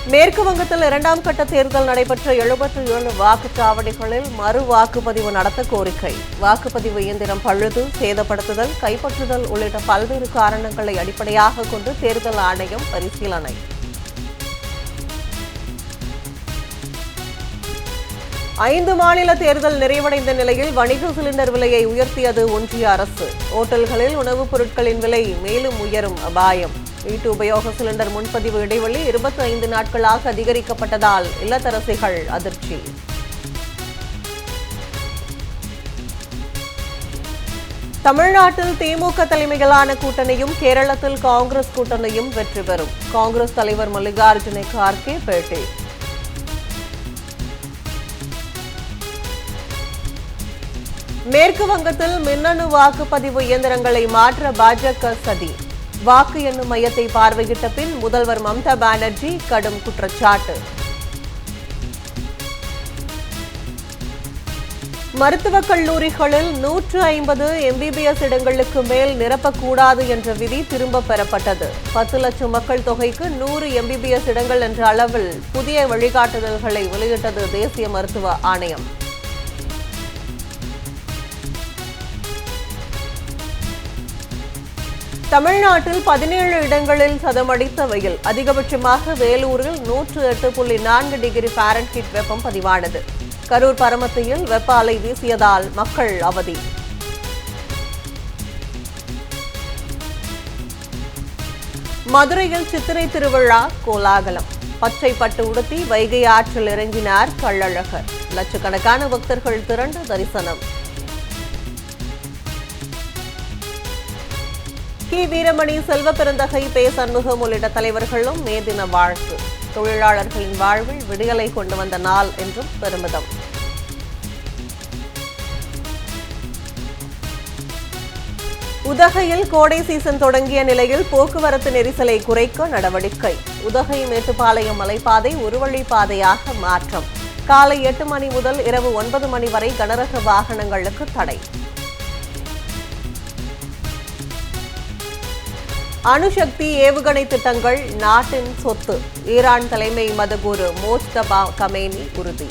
மேற்கு வங்கத்தில் இரண்டாம் கட்ட தேர்தல் நடைபெற்ற 77 வாக்குச்சாவடிகளில் மறு வாக்குப்பதிவு நடத்த கோரிக்கை. வாக்குப்பதிவு இயந்திரம் பழுது, சேதப்படுத்துதல், கைப்பற்றுதல் உள்ளிட்ட பல்வேறு காரணங்களை அடிப்படையாக கொண்டு தேர்தல் ஆணையம் பரிசீலனை. ஐந்து மாநில தேர்தல் நிறைவடைந்த நிலையில் வணிக சிலிண்டர் விலையை உயர்த்தியது ஒன்றிய அரசு. ஓட்டல்களில் உணவுப் பொருட்களின் விலை மேலும் உயரும் அபாயம். வீட்டு உபயோக சிலிண்டர் முன்பதிவு இடைவெளி 25 நாட்களாக அதிகரிக்கப்பட்டதால் இல்லத்தரசிகள் அதிர்ச்சி. தமிழ்நாட்டில் திமுக தலைமையிலான கூட்டணியும் கேரளத்தில் காங்கிரஸ் கூட்டணியும் வெற்றி பெறும். காங்கிரஸ் தலைவர் மல்லிகார்ஜுன கார்கே பேட்டி. மேற்கு வங்கத்தில் மின்னணு வாக்குப்பதிவு இயந்திரங்களை மாற்ற பாஜக சதி. வாக்கு எண்ணும் மையத்தை பார்வையிட்ட பின் முதல்வர் மம்தா பானர்ஜி கடும் குற்றச்சாட்டு. மருத்துவக் கல்லூரிகளில் 150 MBBS இடங்களுக்கு மேல் நிரப்பக்கூடாது என்ற விதி திரும்பப் பெறப்பட்டது. 10 லட்சம் மக்கள் தொகைக்கு 100 MBBS இடங்கள் என்ற அளவில் புதிய வழிகாட்டுதல்களை வெளியிட்டது தேசிய மருத்துவ ஆணையம். தமிழ்நாட்டில் 17 இடங்களில் சதமடித்த வெயில். அதிகபட்சமாக வேலூரில் 108.4 டிகிரி ஃபாரன்ஹீட் வெப்பம் பதிவானது. கரூர் பரமத்தியில் வெப்ப அலை வீசியதால் மக்கள் அவதி. மதுரையில் சித்திரை திருவிழா கோலாகலம். பச்சை பட்டு உடுத்தி வைகை ஆற்றில் இறங்கினார் கள்ளழகர். லட்சக்கணக்கான பக்தர்கள் திரண்டு தரிசனம். கி வீரமணி, செல்வ பெருந்தகை, பே சண்முகம் உள்ளிட்ட தலைவர்களும் மே தின வாழ்த்து. தொழிலாளர்களின் வாழ்வில் விடியலை கொண்டு வந்த நாள் என்றும் பெருமிதம். உதகையில் கோடை சீசன் தொடங்கிய நிலையில் போக்குவரத்து நெரிசலை குறைக்க நடவடிக்கை. உதகை மேட்டுப்பாளையம் மலைப்பாதை ஒரு வழிப்பாதையாக மாற்றம். காலை 8 மணி முதல் இரவு 9 மணி வரை கனரக வாகனங்களுக்கு தடை. அணுசக்தி ஏவுகணை திட்டங்கள் நாட்டின் சொத்து. ஈரான் தலைமை மதகுரு மோஜ்தபா கமேனி உறுதி.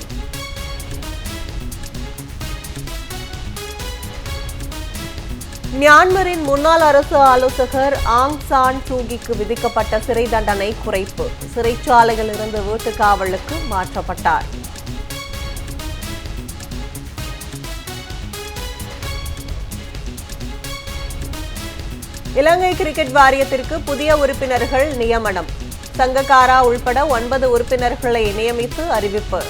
மியான்மரின் முன்னாள் அரசு ஆலோசகர் ஆங் சான் சூகிக்கு விதிக்கப்பட்ட சிறை தண்டனை குறைப்பு. சிறைச்சாலையில் இருந்து வீட்டு காவலுக்கு மாற்றப்பட்டார். இலங்கை கிரிக்கெட் வாரியத்திற்கு புதிய உறுப்பினர்கள் நியமனம். சங்கக்காரா உள்பட 9 உறுப்பினர்களை நியமித்து அறிவிப்பு.